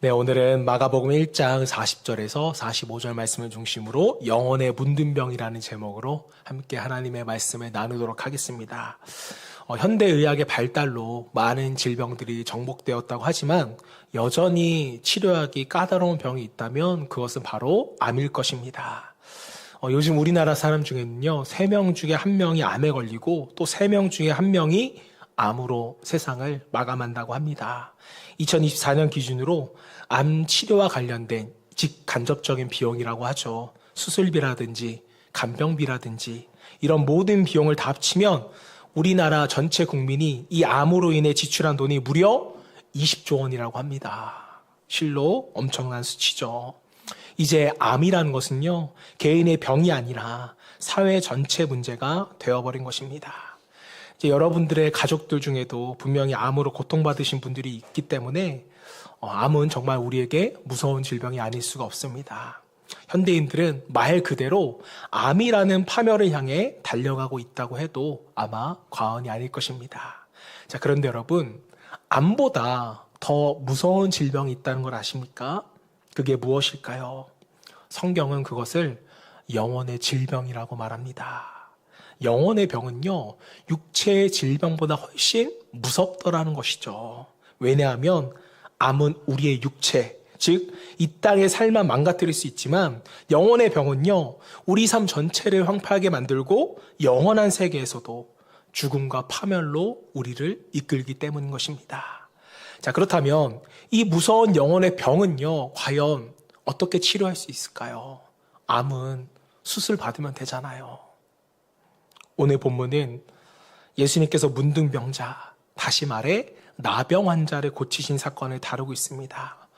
네, 오늘은 마가복음 1장 40절에서 45절 말씀을 중심으로 영혼의 문둥병이라는 제목으로 함께 하나님의 말씀을 나누도록 하겠습니다. 현대의학의 발달로 많은 질병들이 정복되었다고 하지만 여전히 치료하기 까다로운 병이 있다면 그것은 바로 암일 것입니다. 요즘 우리나라 사람 중에는요, 3명 중에 1명이 암에 걸리고 또 3명 중에 1명이 암으로 세상을 마감한다고 합니다. 2024년 기준으로 암 치료와 관련된 직간접적인 비용이라고 하죠. 수술비라든지 간병비라든지 이런 모든 비용을 다 합치면 우리나라 전체 국민이 이 암으로 인해 지출한 돈이 무려 20조 원이라고 합니다. 실로 엄청난 수치죠. 이제 암이라는 것은요, 개인의 병이 아니라 사회 전체 문제가 되어버린 것입니다. 이제 여러분들의 가족들 중에도 분명히 암으로 고통받으신 분들이 있기 때문에 암은 정말 우리에게 무서운 질병이 아닐 수가 없습니다. 현대인들은 말 그대로 암이라는 파멸을 향해 달려가고 있다고 해도 아마 과언이 아닐 것입니다. 자, 그런데 여러분, 암보다 더 무서운 질병이 있다는 걸 아십니까? 그게 무엇일까요? 성경은 그것을 영혼의 질병이라고 말합니다. 영혼의 병은요, 육체의 질병보다 훨씬 무섭더라는 것이죠. 왜냐하면 암은 우리의 육체, 즉 이 땅의 삶만 망가뜨릴 수 있지만 영혼의 병은요, 우리 삶 전체를 황폐하게 만들고 영원한 세계에서도 죽음과 파멸로 우리를 이끌기 때문인 것입니다. 자, 그렇다면 이 무서운 영혼의 병은요, 과연 어떻게 치료할 수 있을까요? 암은 수술 받으면 되잖아요. 오늘 본문은 예수님께서 문둥병자, 다시 말해 나병 환자를 고치신 사건을 다루고 있습니다.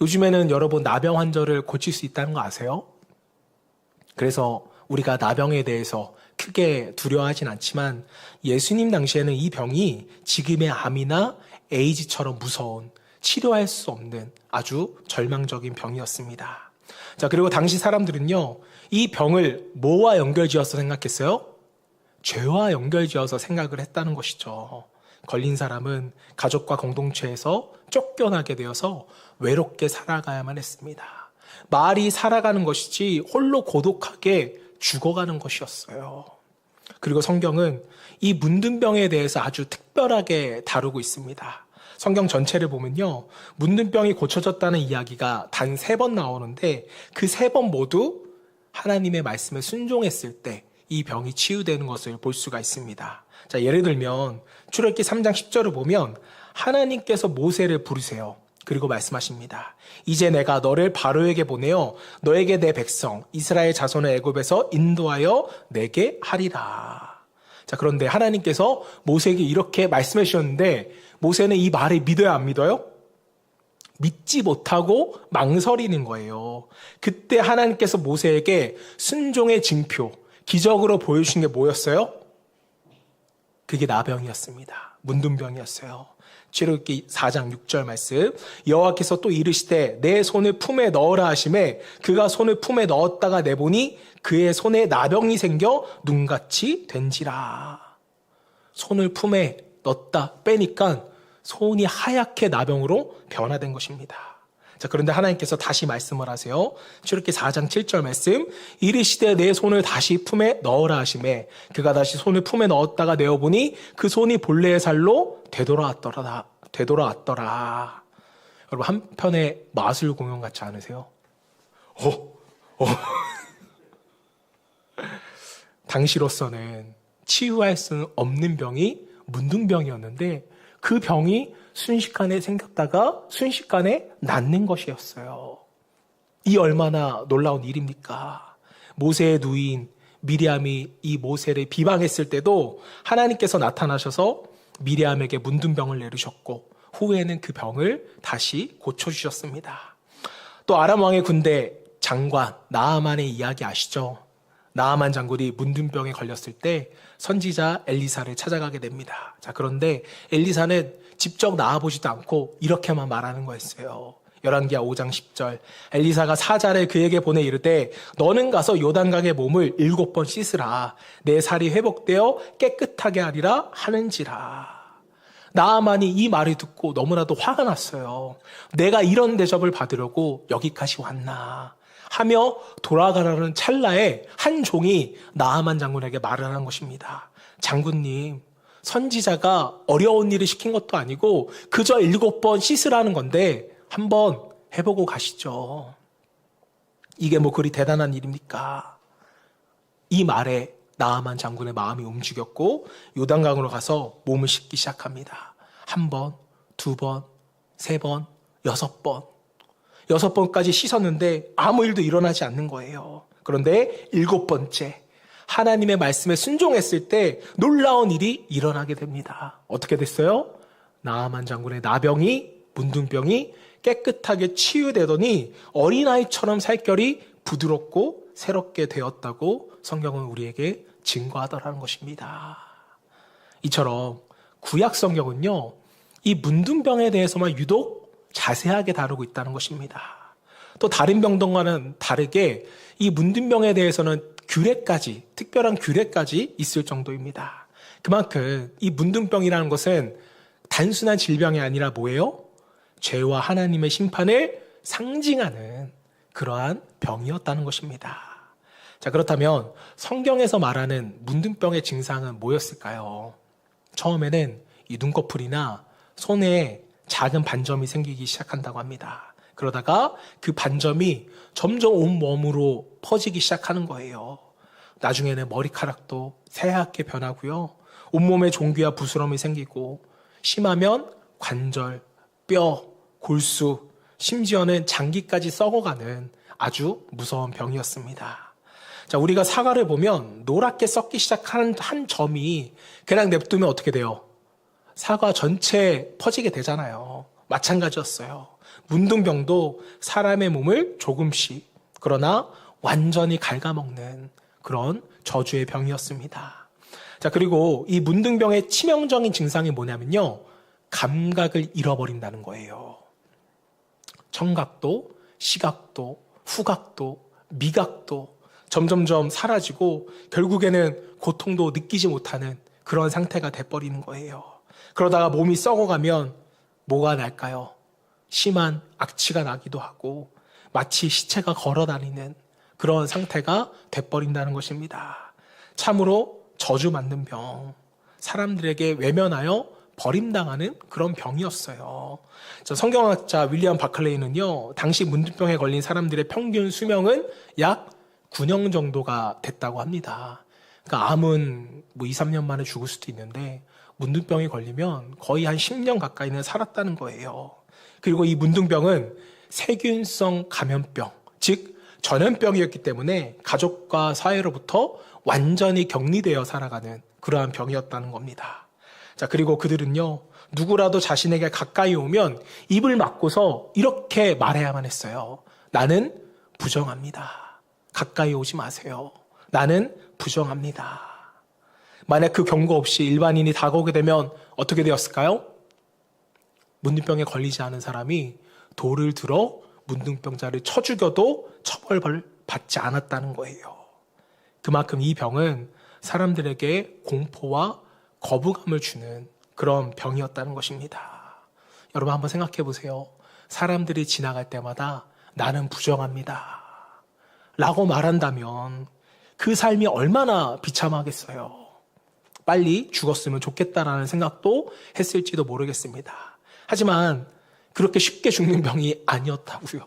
요즘에는 여러분 나병 환자를 고칠 수 있다는 거 아세요? 그래서 우리가 나병에 대해서 크게 두려워하진 않지만 예수님 당시에는 이 병이 지금의 암이나 에이즈처럼 무서운, 치료할 수 없는 아주 절망적인 병이었습니다. 자, 그리고 당시 사람들은요, 이 병을 뭐와 연결지어서 생각했어요? 죄와 연결지어서 생각을 했다는 것이죠. 걸린 사람은 가족과 공동체에서 쫓겨나게 되어서 외롭게 살아가야만 했습니다. 말이 살아가는 것이지 홀로 고독하게 죽어가는 것이었어요. 그리고 성경은 이 문둥병에 대해서 아주 특별하게 다루고 있습니다. 성경 전체를 보면요, 문둥병이 고쳐졌다는 이야기가 단 3번 나오는데 그 3번 모두 하나님의 말씀에 순종했을 때 이 병이 치유되는 것을 볼 수가 있습니다. 자, 예를 들면 출애굽기 3장 10절을 보면 하나님께서 모세를 부르세요. 그리고 말씀하십니다. 이제 내가 너를 바로에게 보내어 너에게 내 백성 이스라엘 자손을 애굽에서 인도하여 내게 하리라. 자, 그런데 하나님께서 모세에게 이렇게 말씀해 주셨는데 모세는 이 말을 믿어야 안 믿어요? 믿지 못하고 망설이는 거예요. 그때 하나님께서 모세에게 순종의 징표, 기적으로 보여주신 게 뭐였어요? 그게 나병이었습니다. 문둥병이었어요. 출애굽기 4장 6절 말씀, 여호와께서 또 이르시되 내 손을 품에 넣으라 하시매 그가 손을 품에 넣었다가 내보니 그의 손에 나병이 생겨 눈같이 된지라. 손을 품에 넣었다 빼니까 손이 하얗게 나병으로 변화된 것입니다. 자, 그런데 하나님께서 다시 말씀을 하세요. 출애굽기 4장 7절 말씀, 이르시되 내 손을 다시 품에 넣으라 하시매 그가 다시 손을 품에 넣었다가 내어보니 그 손이 본래의 살로 되돌아왔더라. 여러분, 한편의 마술 공연 같지 않으세요? 당시로서는 치유할 수 없는 병이 문둥병이었는데 그 병이 순식간에 생겼다가 순식간에 낫는 것이었어요. 이 얼마나 놀라운 일입니까? 모세의 누이인 미리암이 이 모세를 비방했을 때도 하나님께서 나타나셔서 미리암에게 문둥병을 내리셨고 후에는 그 병을 다시 고쳐주셨습니다. 또 아람 왕의 군대 장관 나아만의 이야기 아시죠? 나아만 장군이 문둥병에 걸렸을 때 선지자 엘리사를 찾아가게 됩니다. 자, 그런데 엘리사는 직접 나아보지도 않고 이렇게만 말하는 거였어요. 열왕기하 5장 10절, 엘리사가 사자를 그에게 보내 이르되 너는 가서 요단강의 몸을 7번 씻으라. 내 살이 회복되어 깨끗하게 하리라 하는지라. 나아만이 이 말을 듣고 너무나도 화가 났어요. 내가 이런 대접을 받으려고 여기까지 왔나 하며 돌아가라는 찰나에 한 종이 나아만 장군에게 말을 하는 것입니다. 장군님, 선지자가 어려운 일을 시킨 것도 아니고 그저 7번 씻으라는 건데 한번 해보고 가시죠. 이게 뭐 그리 대단한 일입니까? 이 말에 나아만 장군의 마음이 움직였고 요단강으로 가서 몸을 씻기 시작합니다. 1번, 2번, 3번, 6번. 6번까지 씻었는데 아무 일도 일어나지 않는 거예요. 그런데 7번째, 하나님의 말씀에 순종했을 때 놀라운 일이 일어나게 됩니다. 어떻게 됐어요? 나아만 장군의 나병이, 문둥병이 깨끗하게 치유되더니 어린아이처럼 살결이 부드럽고 새롭게 되었다고 성경은 우리에게 증거하더라는 것입니다. 이처럼 구약 성경은요, 이 문둥병에 대해서만 유독 자세하게 다루고 있다는 것입니다. 또 다른 병동과는 다르게 이 문둥병에 대해서는 규례까지, 특별한 규례까지 있을 정도입니다. 그만큼 이 문둥병이라는 것은 단순한 질병이 아니라 뭐예요? 죄와 하나님의 심판을 상징하는 그러한 병이었다는 것입니다. 자, 그렇다면 성경에서 말하는 문둥병의 증상은 뭐였을까요? 처음에는 이 눈꺼풀이나 손에 작은 반점이 생기기 시작한다고 합니다. 그러다가 그 반점이 점점 온몸으로 퍼지기 시작하는 거예요. 나중에는 머리카락도 새하얗게 변하고요. 온몸에 종귀와 부스럼이 생기고 심하면 관절, 뼈, 골수, 심지어는 장기까지 썩어가는 아주 무서운 병이었습니다. 자, 우리가 사과를 보면 노랗게 썩기 시작하는 한 점이 그냥 냅두면 어떻게 돼요? 사과 전체에 퍼지게 되잖아요. 마찬가지였어요. 문둥병도 사람의 몸을 조금씩, 그러나 완전히 갉아먹는 그런 저주의 병이었습니다. 자, 그리고 이 문둥병의 치명적인 증상이 뭐냐면요, 감각을 잃어버린다는 거예요. 청각도, 시각도, 후각도, 미각도 점점점 사라지고 결국에는 고통도 느끼지 못하는 그런 상태가 돼버리는 거예요. 그러다가 몸이 썩어가면 뭐가 날까요? 심한 악취가 나기도 하고 마치 시체가 걸어다니는 그런 상태가 돼버린다는 것입니다. 참으로 저주 맞는 병, 사람들에게 외면하여 버림당하는 그런 병이었어요. 성경학자 윌리엄 바클레이는요, 당시 문둥병에 걸린 사람들의 평균 수명은 약 9년 정도가 됐다고 합니다. 그러니까 암은 뭐 2, 3년 만에 죽을 수도 있는데 문둥병이 걸리면 거의 한 10년 가까이는 살았다는 거예요. 그리고 이 문둥병은 세균성 감염병, 즉 전염병이었기 때문에 가족과 사회로부터 완전히 격리되어 살아가는 그러한 병이었다는 겁니다. 자, 그리고 그들은요, 누구라도 자신에게 가까이 오면 입을 막고서 이렇게 말해야만 했어요. 나는 부정합니다. 가까이 오지 마세요. 나는 부정합니다. 만약 그 경고 없이 일반인이 다가오게 되면 어떻게 되었을까요? 문둥병에 걸리지 않은 사람이 돌을 들어 문둥병자를 쳐 죽여도 처벌받지 않았다는 거예요. 그만큼 이 병은 사람들에게 공포와 거부감을 주는 그런 병이었다는 것입니다. 여러분 한번 생각해 보세요. 사람들이 지나갈 때마다 나는 부정합니다 라고 말한다면 그 삶이 얼마나 비참하겠어요. 빨리 죽었으면 좋겠다라는 생각도 했을지도 모르겠습니다. 하지만 그렇게 쉽게 죽는 병이 아니었다고요.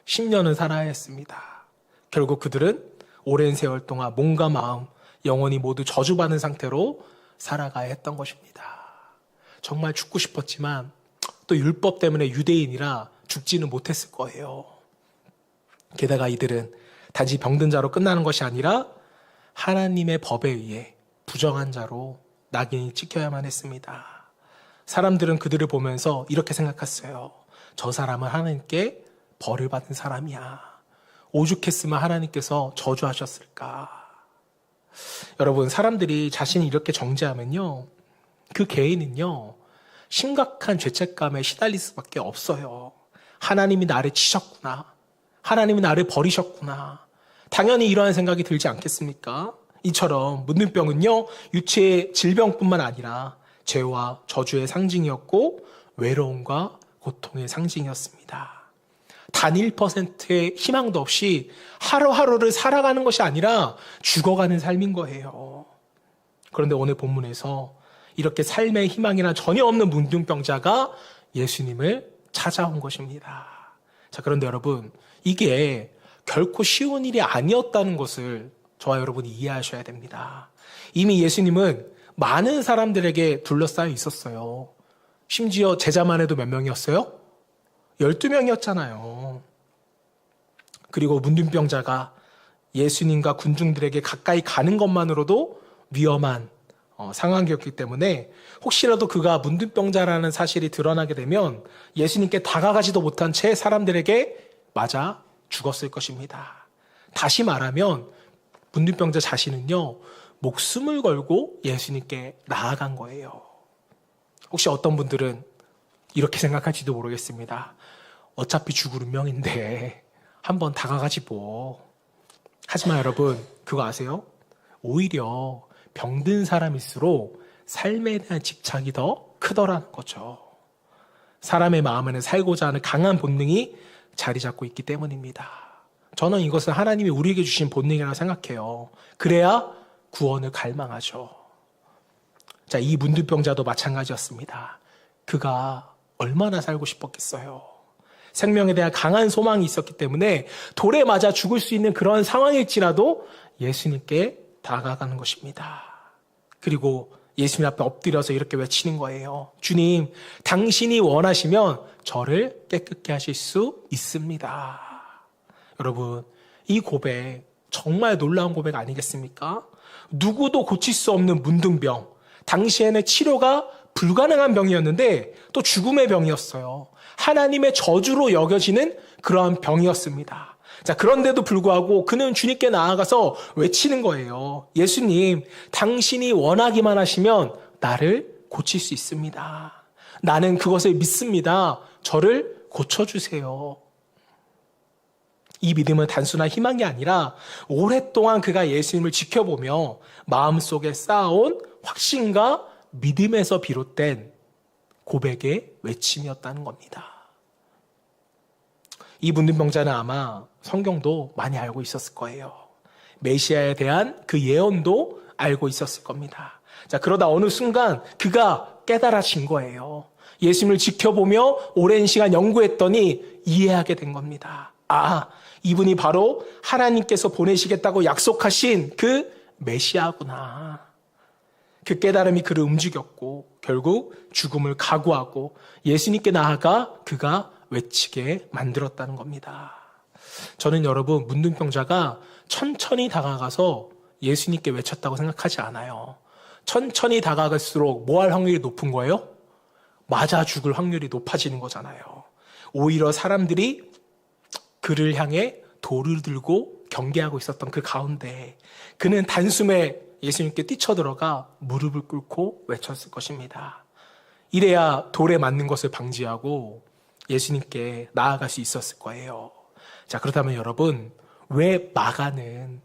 10년은 살아야 했습니다. 결국 그들은 오랜 세월 동안 몸과 마음, 영혼이 모두 저주받은 상태로 살아가야 했던 것입니다. 정말 죽고 싶었지만 또 율법 때문에 유대인이라 죽지는 못했을 거예요. 게다가 이들은 단지 병든 자로 끝나는 것이 아니라 하나님의 법에 의해 부정한 자로 낙인이 찍혀야만 했습니다. 사람들은 그들을 보면서 이렇게 생각했어요. 저 사람은 하나님께 벌을 받은 사람이야. 오죽했으면 하나님께서 저주하셨을까. 여러분, 사람들이 자신이 이렇게 정죄하면요, 그 개인은요, 심각한 죄책감에 시달릴 수밖에 없어요. 하나님이 나를 치셨구나. 하나님이 나를 버리셨구나. 당연히 이러한 생각이 들지 않겠습니까? 이처럼 문둥병은요, 유체의 질병뿐만 아니라 죄와 저주의 상징이었고 외로움과 고통의 상징이었습니다. 단 1%의 희망도 없이 하루하루를 살아가는 것이 아니라 죽어가는 삶인 거예요. 그런데 오늘 본문에서 이렇게 삶의 희망이나 전혀 없는 문둥병자가 예수님을 찾아온 것입니다. 자, 그런데 여러분, 이게 결코 쉬운 일이 아니었다는 것을 저와 여러분이 이해하셔야 됩니다. 이미 예수님은 많은 사람들에게 둘러싸여 있었어요. 심지어 제자만 해도 몇 명이었어요? 12명이었잖아요. 그리고 문둥병자가 예수님과 군중들에게 가까이 가는 것만으로도 위험한 상황이었기 때문에 혹시라도 그가 문둥병자라는 사실이 드러나게 되면 예수님께 다가가지도 못한 채 사람들에게 맞아 죽었을 것입니다. 다시 말하면 문둥병자 자신은요, 목숨을 걸고 예수님께 나아간 거예요. 혹시 어떤 분들은 이렇게 생각할지도 모르겠습니다. 어차피 죽을 운명인데 한번 다가가지 뭐. 하지만 여러분, 그거 아세요? 오히려 병든 사람일수록 삶에 대한 집착이 더 크더라는 거죠. 사람의 마음에는 살고자 하는 강한 본능이 자리 잡고 있기 때문입니다. 저는 이것은 하나님이 우리에게 주신 본능이라고 생각해요. 그래야 구원을 갈망하죠. 자, 이 문둥병자도 마찬가지였습니다. 그가 얼마나 살고 싶었겠어요. 생명에 대한 강한 소망이 있었기 때문에 돌에 맞아 죽을 수 있는 그런 상황일지라도 예수님께 다가가는 것입니다. 그리고 예수님 앞에 엎드려서 이렇게 외치는 거예요. 주님, 당신이 원하시면 저를 깨끗게 하실 수 있습니다. 여러분, 이 고백 정말 놀라운 고백 아니겠습니까? 누구도 고칠 수 없는 문둥병, 당시에는 치료가 불가능한 병이었는데 또 죽음의 병이었어요. 하나님의 저주로 여겨지는 그러한 병이었습니다. 자, 그런데도 불구하고 그는 주님께 나아가서 외치는 거예요. 예수님, 당신이 원하기만 하시면 나를 고칠 수 있습니다. 나는 그것을 믿습니다. 저를 고쳐주세요. 이 믿음은 단순한 희망이 아니라 오랫동안 그가 예수님을 지켜보며 마음속에 쌓아온 확신과 믿음에서 비롯된 고백의 외침이었다는 겁니다. 이 문둥병자는 아마 성경도 많이 알고 있었을 거예요. 메시아에 대한 그 예언도 알고 있었을 겁니다. 자, 그러다 어느 순간 그가 깨달아진 거예요. 예수님을 지켜보며 오랜 시간 연구했더니 이해하게 된 겁니다. 아, 이분이 바로 하나님께서 보내시겠다고 약속하신 그 메시아구나. 그 깨달음이 그를 움직였고 결국 죽음을 각오하고 예수님께 나아가 그가 외치게 만들었다는 겁니다. 저는 여러분, 문둥병자가 천천히 다가가서 예수님께 외쳤다고 생각하지 않아요. 천천히 다가갈수록 뭐 할 확률이 높은 거예요? 맞아 죽을 확률이 높아지는 거잖아요. 오히려 사람들이 그를 향해 돌을 들고 경계하고 있었던 그 가운데 그는 단숨에 예수님께 뛰쳐들어가 무릎을 꿇고 외쳤을 것입니다. 이래야 돌에 맞는 것을 방지하고 예수님께 나아갈 수 있었을 거예요. 자, 그렇다면 여러분, 왜 마가는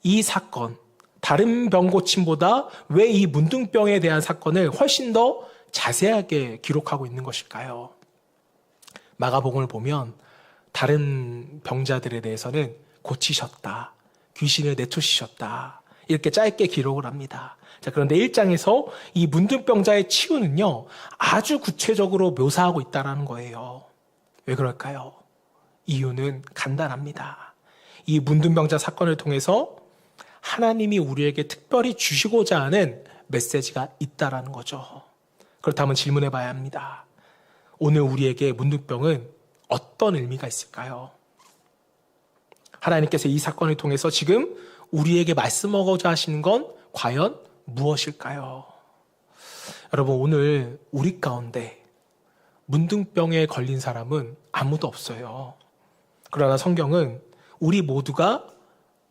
이 사건, 다른 병 고침보다 왜 이 문둥병에 대한 사건을 훨씬 더 자세하게 기록하고 있는 것일까요? 마가복음을 보면 다른 병자들에 대해서는 고치셨다, 귀신을 내쫓으셨다, 이렇게 짧게 기록을 합니다. 자, 그런데 1장에서 이 문둥병자의 치유는요, 아주 구체적으로 묘사하고 있다는 거예요. 왜 그럴까요? 이유는 간단합니다. 이 문둥병자 사건을 통해서 하나님이 우리에게 특별히 주시고자 하는 메시지가 있다라는 거죠. 그렇다면 질문해 봐야 합니다. 오늘 우리에게 문둥병은 어떤 의미가 있을까요? 하나님께서 이 사건을 통해서 지금 우리에게 말씀하고자 하시는 건 과연 무엇일까요? 여러분, 오늘 우리 가운데 문둥병에 걸린 사람은 아무도 없어요. 그러나 성경은 우리 모두가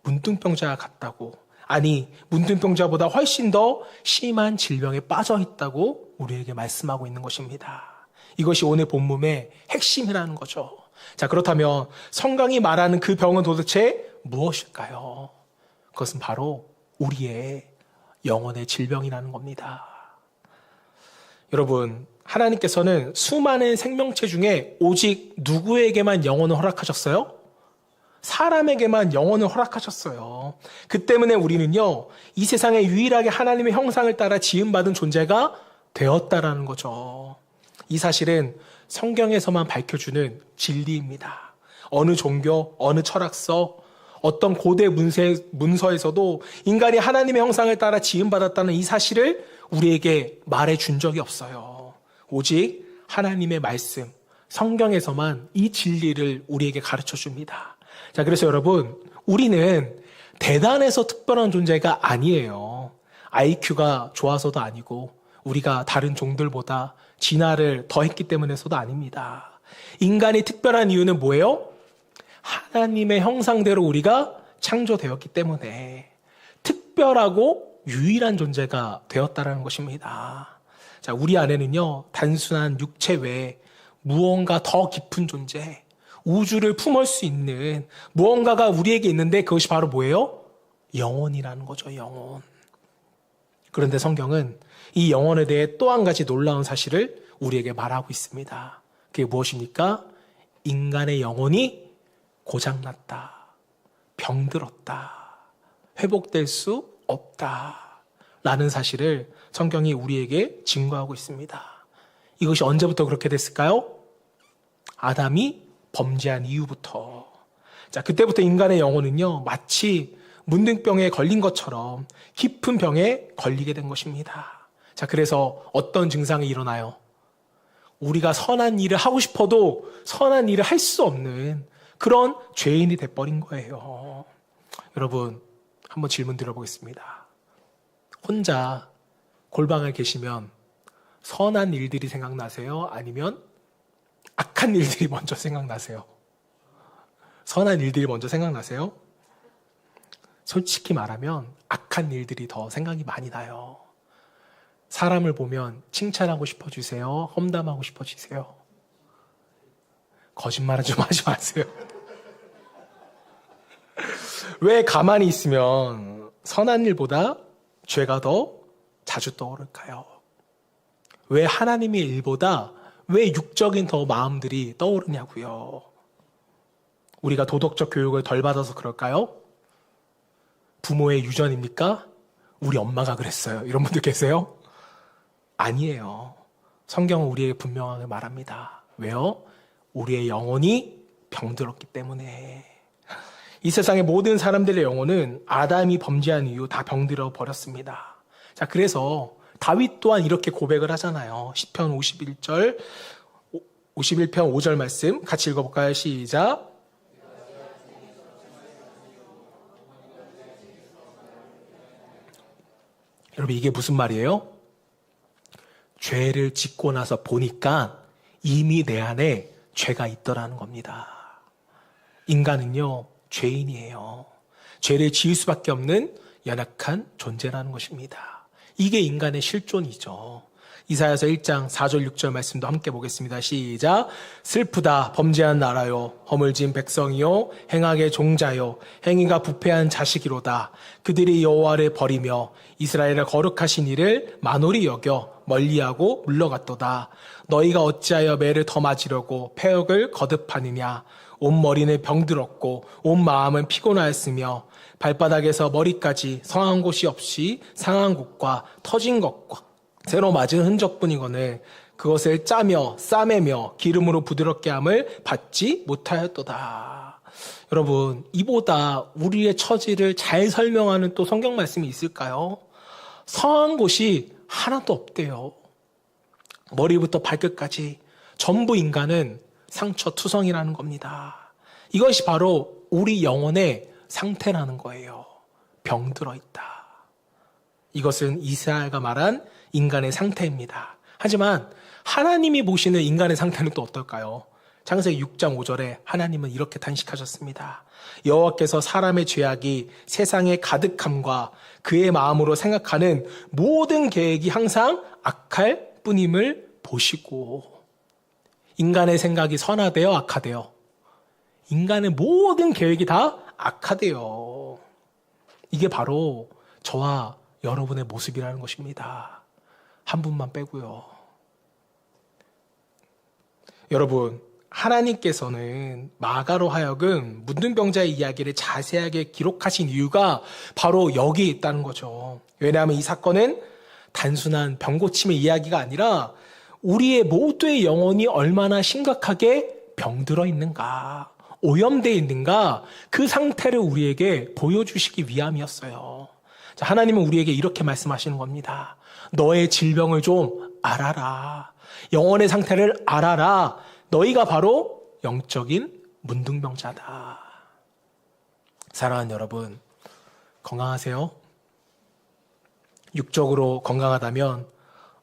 문둥병자와 같다고, 아니 문둥병자보다 훨씬 더 심한 질병에 빠져 있다고 우리에게 말씀하고 있는 것입니다. 이것이 오늘 본문의 핵심이라는 거죠. 자, 그렇다면 성경이 말하는 그 병은 도대체 무엇일까요? 그것은 바로 우리의 영혼의 질병이라는 겁니다. 여러분, 하나님께서는 수많은 생명체 중에 오직 누구에게만 영혼을 허락하셨어요? 사람에게만 영혼을 허락하셨어요. 그 때문에 우리는요, 이 세상에 유일하게 하나님의 형상을 따라 지음받은 존재가 되었다라는 거죠. 이 사실은 성경에서만 밝혀주는 진리입니다. 어느 종교, 어느 철학서, 어떤 고대 문서에서도 인간이 하나님의 형상을 따라 지음받았다는 이 사실을 우리에게 말해준 적이 없어요. 오직 하나님의 말씀, 성경에서만 이 진리를 우리에게 가르쳐 줍니다. 자, 그래서 여러분, 우리는 대단해서 특별한 존재가 아니에요. IQ가 좋아서도 아니고, 우리가 다른 종들보다 진화를 더 했기 때문에서도 아닙니다. 인간이 특별한 이유는 뭐예요? 하나님의 형상대로 우리가 창조되었기 때문에 특별하고 유일한 존재가 되었다는 것입니다. 자, 우리 안에는요, 단순한 육체 외에 무언가 더 깊은 존재, 우주를 품을 수 있는 무언가가 우리에게 있는데 그것이 바로 뭐예요? 영혼이라는 거죠, 영혼. 그런데 성경은 이 영혼에 대해 또 한 가지 놀라운 사실을 우리에게 말하고 있습니다. 그게 무엇입니까? 인간의 영혼이 고장났다, 병들었다, 회복될 수 없다 라는 사실을 성경이 우리에게 증거하고 있습니다. 이것이 언제부터 그렇게 됐을까요? 아담이 범죄한 이후부터. 자, 그때부터 인간의 영혼은요, 마치 문둥병에 걸린 것처럼 깊은 병에 걸리게 된 것입니다. 자, 그래서 어떤 증상이 일어나요? 우리가 선한 일을 하고 싶어도 선한 일을 할 수 없는 그런 죄인이 돼버린 거예요. 여러분, 한번 질문 드려보겠습니다. 혼자 골방에 계시면 선한 일들이 생각나세요? 아니면 악한 일들이 먼저 생각나세요? 선한 일들이 먼저 생각나세요? 솔직히 말하면 악한 일들이 더 생각이 많이 나요. 사람을 보면 칭찬하고 싶어지세요? 험담하고 싶어지세요? 거짓말은 좀 하지 마세요. 왜 가만히 있으면 선한 일보다 죄가 더 자주 떠오를까요? 왜 하나님의 일보다 왜 육적인 더 마음들이 떠오르냐고요? 우리가 도덕적 교육을 덜 받아서 그럴까요? 부모의 유전입니까? 우리 엄마가 그랬어요. 이런 분들 계세요? 아니에요. 성경은 우리에게 분명하게 말합니다. 왜요? 우리의 영혼이 병들었기 때문에. 이 세상의 모든 사람들의 영혼은 아담이 범죄한 이후 다 병들어 버렸습니다. 자, 그래서 다윗 또한 이렇게 고백을 하잖아요. 시편 51편 5절 말씀 같이 읽어볼까요? 시작. 여러분, 이게 무슨 말이에요? 죄를 짓고 나서 보니까 이미 내 안에 죄가 있더라는 겁니다. 인간은요, 죄인이에요. 죄를 지을 수밖에 없는 연약한 존재라는 것입니다. 이게 인간의 실존이죠. 이사야서 1장 4절 6절 말씀도 함께 보겠습니다. 시작. 슬프다 범죄한 나라요 허물진 백성이요 행악의 종자요 행위가 부패한 자식이로다. 그들이 여호와를 버리며 이스라엘을 거룩하신 이를 만홀히 여겨 멀리하고 물러갔도다. 너희가 어찌하여 매를 더 맞으려고 패역을 거듭하느냐. 온 머리는 병들었고 온 마음은 피곤하였으며 발바닥에서 머리까지 성한 곳이 없이 상한 곳과 터진 것과 새로 맞은 흔적뿐이거늘 그것을 짜며 싸매며 기름으로 부드럽게 함을 받지 못하였도다. 여러분, 이보다 우리의 처지를 잘 설명하는 또 성경 말씀이 있을까요? 성한 곳이 하나도 없대요. 머리부터 발끝까지 전부 인간은 상처투성이라는 겁니다. 이것이 바로 우리 영혼의 상태라는 거예요. 병들어 있다. 이것은 이사야가 말한 인간의 상태입니다. 하지만 하나님이 보시는 인간의 상태는 또 어떨까요? 창세기 6장 5절에 하나님은 이렇게 단식하셨습니다. 여호와께서 사람의 죄악이 세상에 가득함과 그의 마음으로 생각하는 모든 계획이 항상 악할 뿐임을 보시고. 인간의 생각이 선하대요, 악하대요? 인간의 모든 계획이 다 악하대요. 이게 바로 저와 여러분의 모습이라는 것입니다. 한 분만 빼고요. 여러분, 하나님께서는 마가로 하여금 문둥병자의 이야기를 자세하게 기록하신 이유가 바로 여기에 있다는 거죠. 왜냐하면 이 사건은 단순한 병고침의 이야기가 아니라 우리의 모두의 영혼이 얼마나 심각하게 병들어 있는가, 오염되어 있는가, 그 상태를 우리에게 보여주시기 위함이었어요. 자, 하나님은 우리에게 이렇게 말씀하시는 겁니다. 너의 질병을 좀 알아라. 영혼의 상태를 알아라. 너희가 바로 영적인 문둥병자다. 사랑하는 여러분, 건강하세요? 육적으로 건강하다면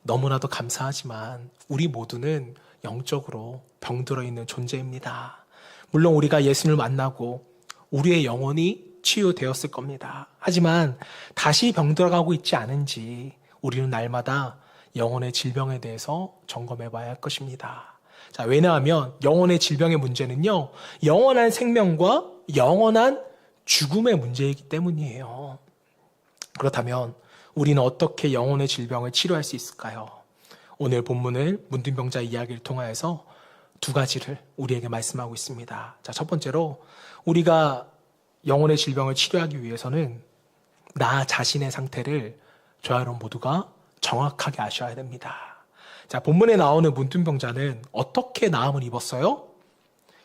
너무나도 감사하지만 우리 모두는 영적으로 병들어 있는 존재입니다. 물론 우리가 예수님을 만나고 우리의 영혼이 치유되었을 겁니다. 하지만 다시 병들어가고 있지 않은지 우리는 날마다 영혼의 질병에 대해서 점검해 봐야 할 것입니다. 자, 왜냐하면 영혼의 질병의 문제는요, 영원한 생명과 영원한 죽음의 문제이기 때문이에요. 그렇다면 우리는 어떻게 영혼의 질병을 치료할 수 있을까요? 오늘 본문을 문둥병자 이야기를 통하여서 두 가지를 우리에게 말씀하고 있습니다. 자, 첫 번째로 우리가 영혼의 질병을 치료하기 위해서는 나 자신의 상태를 저와 여러분 모두가 정확하게 아셔야 됩니다. 자, 본문에 나오는 문둥병자는 어떻게 나음을 입었어요?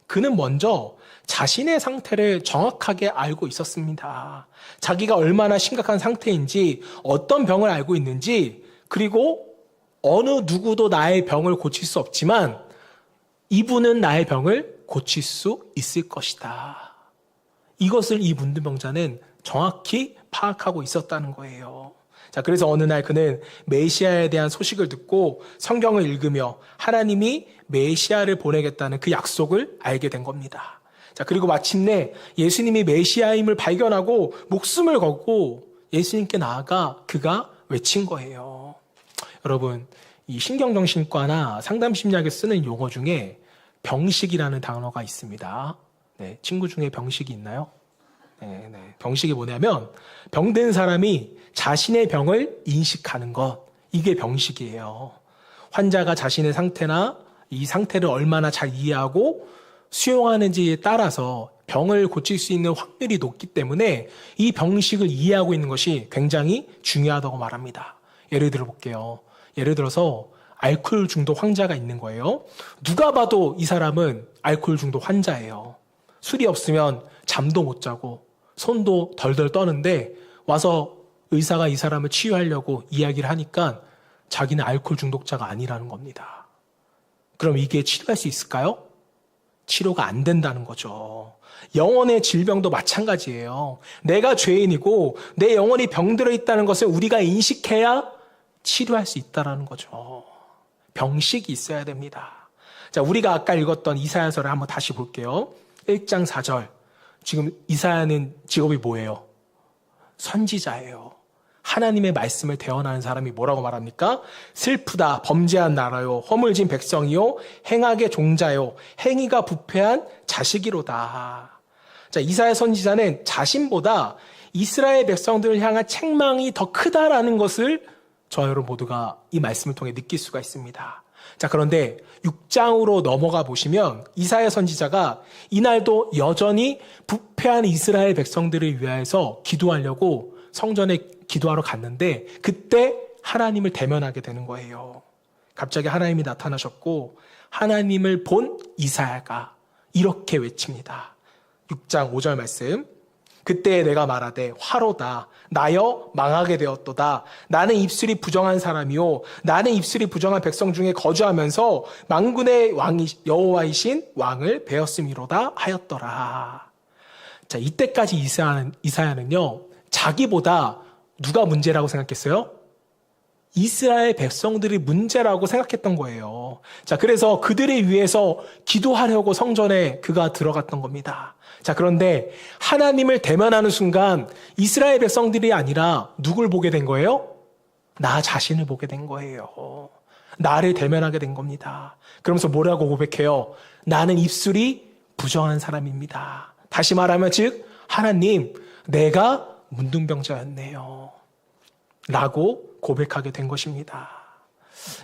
그는 먼저 자신의 상태를 정확하게 알고 있었습니다. 자기가 얼마나 심각한 상태인지, 어떤 병을 앓고 있는지, 그리고 어느 누구도 나의 병을 고칠 수 없지만 이분은 나의 병을 고칠 수 있을 것이다. 이것을 이 문둥병자는 정확히 파악하고 있었다는 거예요. 자, 그래서 어느 날 그는 메시아에 대한 소식을 듣고 성경을 읽으며 하나님이 메시아를 보내겠다는 그 약속을 알게 된 겁니다. 자, 그리고 마침내 예수님이 메시아임을 발견하고 목숨을 걸고 예수님께 나아가 그가 외친 거예요. 여러분, 이 신경정신과나 상담심리학에 쓰는 용어 중에 병식이라는 단어가 있습니다. 네, 친구 중에 병식이 있나요? 네. 병식이 뭐냐면 병든 사람이 자신의 병을 인식하는 것, 이게 병식이에요. 환자가 자신의 상태나 이 상태를 얼마나 잘 이해하고 수용하는지에 따라서 병을 고칠 수 있는 확률이 높기 때문에 이 병식을 이해하고 있는 것이 굉장히 중요하다고 말합니다. 예를 들어 볼게요. 예를 들어서 알코올 중독 환자가 있는 거예요. 누가 봐도 이 사람은 알코올 중독 환자예요. 술이 없으면 잠도 못 자고 손도 덜덜 떠는데 와서 의사가 이 사람을 치유하려고 이야기를 하니까 자기는 알코올 중독자가 아니라는 겁니다. 그럼 이게 치료할 수 있을까요? 치료가 안 된다는 거죠. 영혼의 질병도 마찬가지예요. 내가 죄인이고 내 영혼이 병들어 있다는 것을 우리가 인식해야 치료할 수 있다는 거죠. 병식이 있어야 됩니다. 자, 우리가 아까 읽었던 이사야서를 한번 다시 볼게요. 1장 4절. 지금 이사야는 직업이 뭐예요? 선지자예요. 하나님의 말씀을 대언하는 사람이 뭐라고 말합니까? 슬프다, 범죄한 나라요, 허물진 백성이요, 행악의 종자요, 행위가 부패한 자식이로다. 자, 이사야 선지자는 자신보다 이스라엘 백성들을 향한 책망이 더 크다라는 것을 저와 여러분 모두가 이 말씀을 통해 느낄 수가 있습니다. 자, 그런데 6장으로 넘어가 보시면 이사야 선지자가 이날도 여전히 부패한 이스라엘 백성들을 위하여서 기도하려고 성전에 기도하러 갔는데 그때 하나님을 대면하게 되는 거예요. 갑자기 하나님이 나타나셨고 하나님을 본 이사야가 이렇게 외칩니다. 6장 5절 말씀. 그때 내가 말하되 화로다 나여 망하게 되었도다. 나는 입술이 부정한 사람이요 나는 입술이 부정한 백성 중에 거주하면서 만군의 왕이 여호와이신 왕을 배웠음이로다 하였더라. 자, 이때까지 이사야는요 자기보다 누가 문제라고 생각했어요? 이스라엘 백성들이 문제라고 생각했던 거예요. 자, 그래서 그들을 위해서 기도하려고 성전에 그가 들어갔던 겁니다. 자, 그런데 하나님을 대면하는 순간 이스라엘 백성들이 아니라 누굴 보게 된 거예요? 나 자신을 보게 된 거예요. 나를 대면하게 된 겁니다. 그러면서 뭐라고 고백해요? 나는 입술이 부정한 사람입니다. 다시 말하면 즉 하나님, 내가 문둥병자였네요. 라고 고백하게 된 것입니다.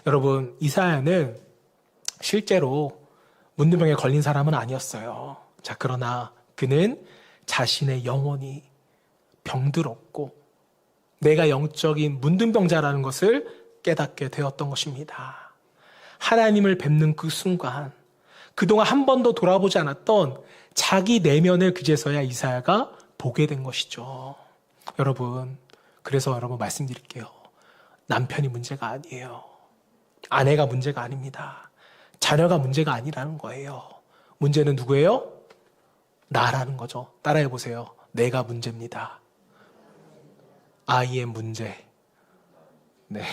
여러분, 이사야는 실제로 문둥병에 걸린 사람은 아니었어요. 자, 그러나 그는 자신의 영혼이 병들었고 내가 영적인 문둥병자라는 것을 깨닫게 되었던 것입니다. 하나님을 뵙는 그 순간, 그동안 한 번도 돌아보지 않았던 자기 내면을 그제서야 이사야가 보게 된 것이죠. 여러분, 그래서 여러분 말씀드릴게요. 남편이 문제가 아니에요. 아내가 문제가 아닙니다. 자녀가 문제가 아니라는 거예요. 문제는 누구예요? 나라는 거죠. 따라해 보세요. 내가 문제입니다. 아이의 문제. 네.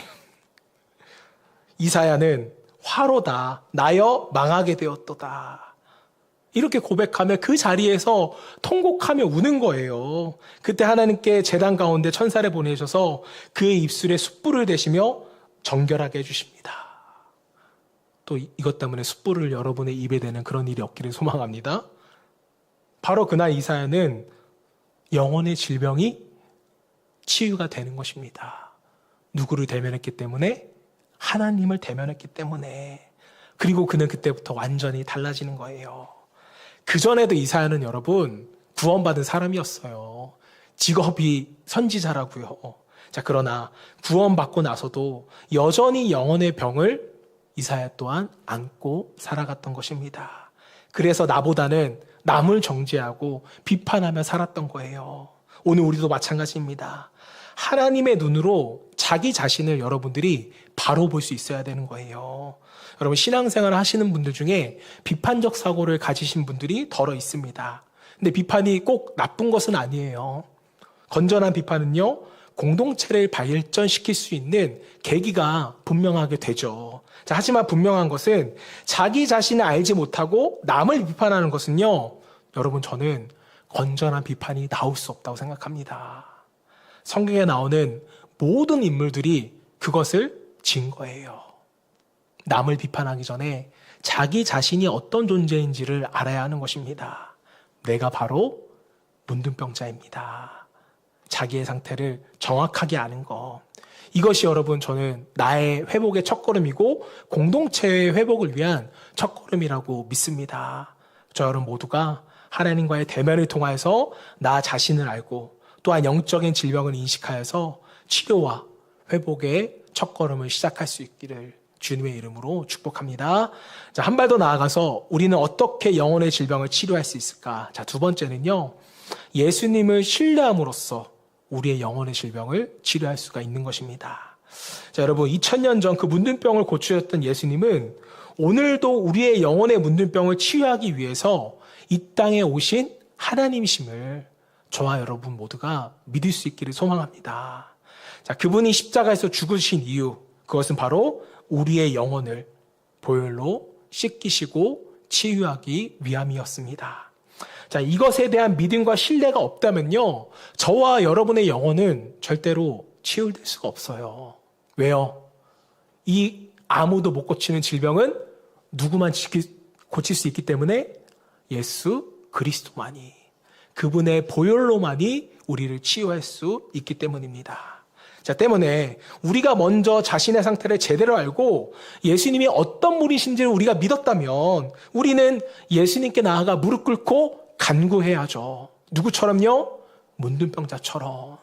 이사야는 화로다. 나여 망하게 되었도다. 이렇게 고백하며 그 자리에서 통곡하며 우는 거예요. 그때 하나님께 제단 가운데 천사를 보내셔서 그의 입술에 숯불을 대시며 정결하게 해주십니다. 또 이것 때문에 숯불을 여러분의 입에 대는 그런 일이 없기를 소망합니다. 바로 그날 이사야는 영혼의 질병이 치유가 되는 것입니다. 누구를 대면했기 때문에? 하나님을 대면했기 때문에. 그리고 그는 그때부터 완전히 달라지는 거예요. 그전에도 이사야는 여러분 구원받은 사람이었어요. 직업이 선지자라고요. 자, 그러나 구원받고 나서도 여전히 영혼의 병을 이사야 또한 안고 살아갔던 것입니다. 그래서 나보다는 남을 정죄하고 비판하며 살았던 거예요. 오늘 우리도 마찬가지입니다. 하나님의 눈으로 자기 자신을 여러분들이 바로 볼 수 있어야 되는 거예요. 여러분, 신앙생활을 하시는 분들 중에 비판적 사고를 가지신 분들이 덜어 있습니다. 근데 비판이 꼭 나쁜 것은 아니에요. 건전한 비판은요, 공동체를 발전시킬 수 있는 계기가 분명하게 되죠. 자, 하지만 분명한 것은 자기 자신을 알지 못하고 남을 비판하는 것은요, 여러분, 저는 건전한 비판이 나올 수 없다고 생각합니다. 성경에 나오는 모든 인물들이 그것을 증거해요. 남을 비판하기 전에 자기 자신이 어떤 존재인지를 알아야 하는 것입니다. 내가 바로 문둥병자입니다. 자기의 상태를 정확하게 아는 것. 이것이 여러분, 저는 나의 회복의 첫걸음이고 공동체의 회복을 위한 첫걸음이라고 믿습니다. 저 여러분 모두가 하나님과의 대면을 통하여서 나 자신을 알고 또한 영적인 질병을 인식하여서 치료와 회복의 첫걸음을 시작할 수 있기를 주님의 이름으로 축복합니다. 자, 한 발 더 나아가서 우리는 어떻게 영혼의 질병을 치료할 수 있을까? 자, 두 번째는요, 예수님을 신뢰함으로써 우리의 영혼의 질병을 치료할 수가 있는 것입니다. 자, 여러분, 2000년 전 그 문둥병을 고치셨던 예수님은 오늘도 우리의 영혼의 문둥병을 치유하기 위해서 이 땅에 오신 하나님이심을 저와 여러분 모두가 믿을 수 있기를 소망합니다. 자, 그분이 십자가에서 죽으신 이유, 그것은 바로 우리의 영혼을 보혈로 씻기시고 치유하기 위함이었습니다. 자, 이것에 대한 믿음과 신뢰가 없다면요, 저와 여러분의 영혼은 절대로 치유될 수가 없어요. 왜요? 이 아무도 못 고치는 질병은 누구만 고칠 수 있기 때문에 예수 그리스도만이, 그분의 보혈로만이 우리를 치유할 수 있기 때문입니다. 자, 때문에 우리가 먼저 자신의 상태를 제대로 알고 예수님이 어떤 분이신지를 우리가 믿었다면 우리는 예수님께 나아가 무릎 꿇고 간구해야죠. 누구처럼요? 문둥병자처럼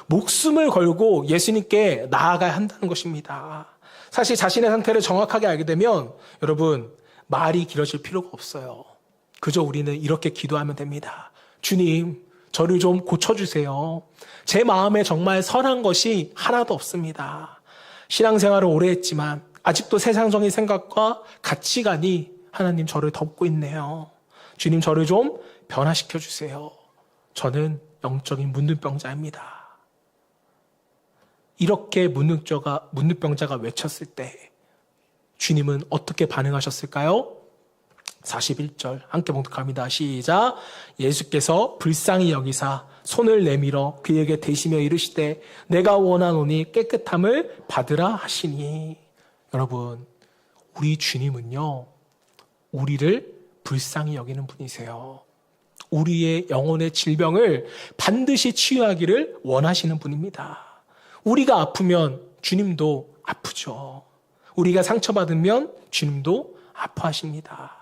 목숨을 걸고 예수님께 나아가야 한다는 것입니다. 사실 자신의 상태를 정확하게 알게 되면 여러분, 말이 길어질 필요가 없어요. 그저 우리는 이렇게 기도하면 됩니다. 주님, 저를 좀 고쳐주세요. 제 마음에 정말 선한 것이 하나도 없습니다. 신앙생활을 오래 했지만 아직도 세상적인 생각과 가치관이 하나님 저를 덮고 있네요. 주님, 저를 좀 변화시켜 주세요. 저는 영적인 문둥병자입니다. 이렇게 문둥병자가 외쳤을 때 주님은 어떻게 반응하셨을까요? 41절 함께 봉독합니다. 시작. 예수께서 불쌍히 여기사 손을 내밀어 그에게 대시며 이르시되 내가 원하노니 깨끗함을 받으라 하시니. 여러분, 우리 주님은요, 우리를 불쌍히 여기는 분이세요. 우리의 영혼의 질병을 반드시 치유하기를 원하시는 분입니다. 우리가 아프면 주님도 아프죠. 우리가 상처받으면 주님도 아파하십니다.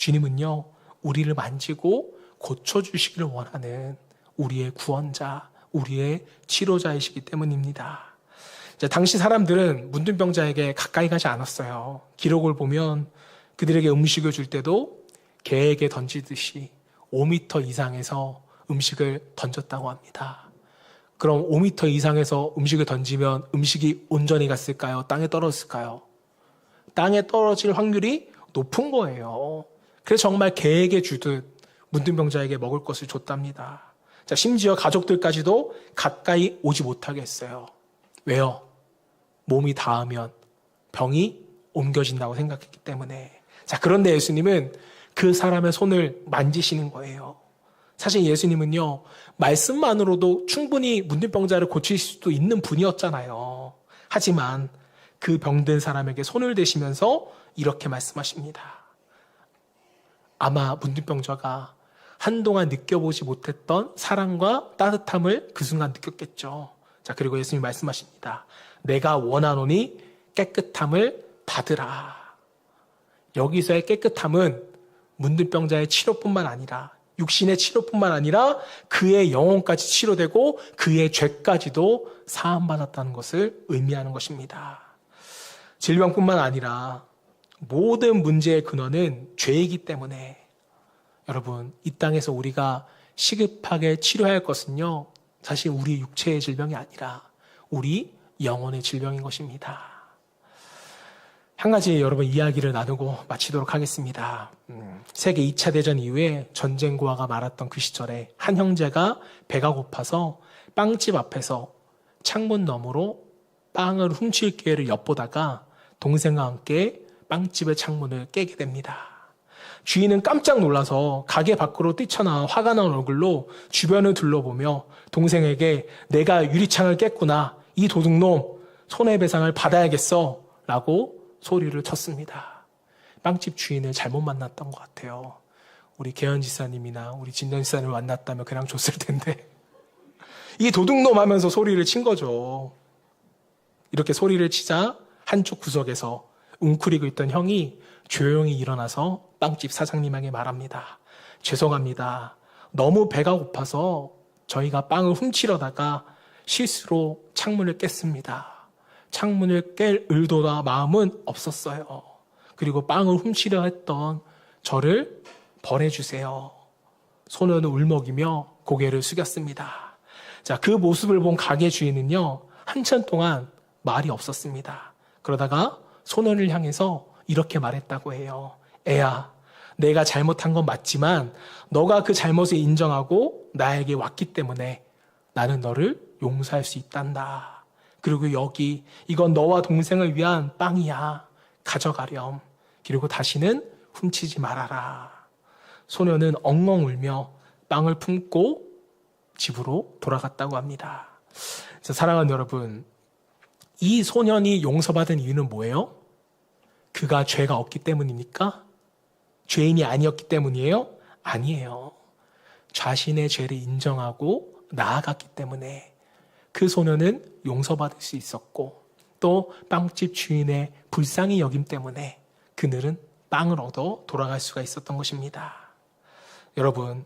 주님은요, 우리를 만지고 고쳐주시기를 원하는 우리의 구원자, 우리의 치료자이시기 때문입니다. 당시 사람들은 문둥병자에게 가까이 가지 않았어요. 기록을 보면 그들에게 음식을 줄 때도 개에게 던지듯이 5m 이상에서 음식을 던졌다고 합니다. 그럼 5m 이상에서 음식을 던지면 음식이 온전히 갔을까요? 땅에 떨어졌을까요? 땅에 떨어질 확률이 높은 거예요. 그래서 정말 개에게 주듯 문둥병자에게 먹을 것을 줬답니다. 심지어 가족들까지도 가까이 오지 못하게 했어요. 왜요? 몸이 닿으면 병이 옮겨진다고 생각했기 때문에. 그런데 예수님은 그 사람의 손을 만지시는 거예요. 사실 예수님은요, 말씀만으로도 충분히 문둥병자를 고칠 수도 있는 분이었잖아요. 하지만 그 병든 사람에게 손을 대시면서 이렇게 말씀하십니다. 아마 문둥병자가 한동안 느껴보지 못했던 사랑과 따뜻함을 그 순간 느꼈겠죠. 그리고 예수님이 말씀하십니다. 내가 원하노니 깨끗함을 받으라. 여기서의 깨끗함은 문둥병자의 치료뿐만 아니라, 육신의 치료뿐만 아니라 그의 영혼까지 치료되고 그의 죄까지도 사함받았다는 것을 의미하는 것입니다. 질병뿐만 아니라 모든 문제의 근원은 죄이기 때문에 여러분, 이 땅에서 우리가 시급하게 치료해야 할 것은요, 사실 우리 육체의 질병이 아니라 우리 영혼의 질병인 것입니다. 한 가지 여러분 이야기를 나누고 마치도록 하겠습니다. 세계 2차 대전 이후에 전쟁 고아가 많았던 그 시절에 한 형제가 배가 고파서 빵집 앞에서 창문 너머로 빵을 훔칠 기회를 엿보다가 동생과 함께 빵집의 창문을 깨게 됩니다. 주인은 깜짝 놀라서 가게 밖으로 뛰쳐나와 화가 난 얼굴로 주변을 둘러보며 동생에게 내가 유리창을 깼구나. 이 도둑놈 손해배상을 받아야겠어. 라고 소리를 쳤습니다. 빵집 주인을 잘못 만났던 것 같아요. 우리 개현 지사님이나 우리 진전 지사님을 만났다면 그냥 줬을 텐데 이 도둑놈 하면서 소리를 친 거죠. 이렇게 소리를 치자 한쪽 구석에서 웅크리고 있던 형이 조용히 일어나서 빵집 사장님에게 말합니다. 죄송합니다. 너무 배가 고파서 저희가 빵을 훔치려다가 실수로 창문을 깼습니다. 창문을 깰 의도나 마음은 없었어요. 그리고 빵을 훔치려 했던 저를 벌해주세요. 소녀는 울먹이며 고개를 숙였습니다. 그 모습을 본 가게 주인은요, 한참 동안 말이 없었습니다. 그러다가 소년을 향해서 이렇게 말했다고 해요. 애야, 내가 잘못한 건 맞지만 너가 그 잘못을 인정하고 나에게 왔기 때문에 나는 너를 용서할 수 있단다. 그리고 여기 이건 너와 동생을 위한 빵이야. 가져가렴. 그리고 다시는 훔치지 말아라. 소녀는 엉엉 울며 빵을 품고 집으로 돌아갔다고 합니다. 그래서 사랑하는 여러분, 이 소년이 용서받은 이유는 뭐예요? 그가 죄가 없기 때문입니까? 죄인이 아니었기 때문이에요? 아니에요. 자신의 죄를 인정하고 나아갔기 때문에 그 소년은 용서받을 수 있었고, 또 빵집 주인의 불쌍히 여김 때문에 그들은 빵을 얻어 돌아갈 수가 있었던 것입니다. 여러분,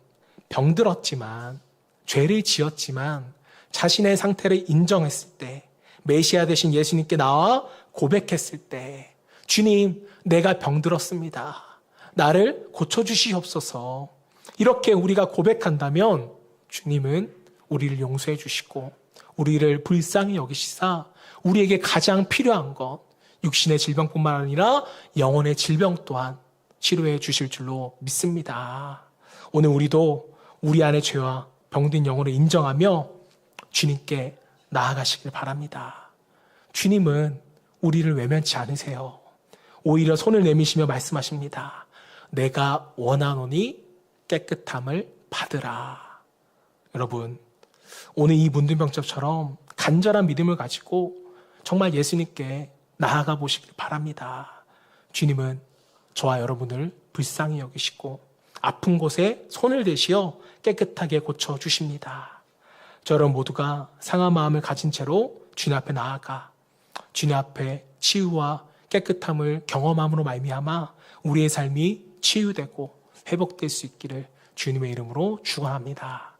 병들었지만, 죄를 지었지만 자신의 상태를 인정했을 때, 메시아 되신 예수님께 나와 고백했을 때, 주님, 내가 병들었습니다. 나를 고쳐주시옵소서. 이렇게 우리가 고백한다면 주님은 우리를 용서해 주시고 우리를 불쌍히 여기시사 우리에게 가장 필요한 것, 육신의 질병뿐만 아니라 영혼의 질병 또한 치료해 주실 줄로 믿습니다. 오늘 우리도 우리 안의 죄와 병든 영혼을 인정하며 주님께 나아가시길 바랍니다. 주님은 우리를 외면치 않으세요. 오히려 손을 내미시며 말씀하십니다. 내가 원하노니 깨끗함을 받으라. 여러분, 오늘 이 문둥병자처럼 간절한 믿음을 가지고 정말 예수님께 나아가 보시길 바랍니다. 주님은 저와 여러분을 불쌍히 여기시고 아픈 곳에 손을 대시어 깨끗하게 고쳐주십니다. 저 여러분 모두가 상한 마음을 가진 채로 주님 앞에 나아가 주님 앞에 치유와 깨끗함을 경험함으로 말미암아 우리의 삶이 치유되고 회복될 수 있기를 주님의 이름으로 축원합니다.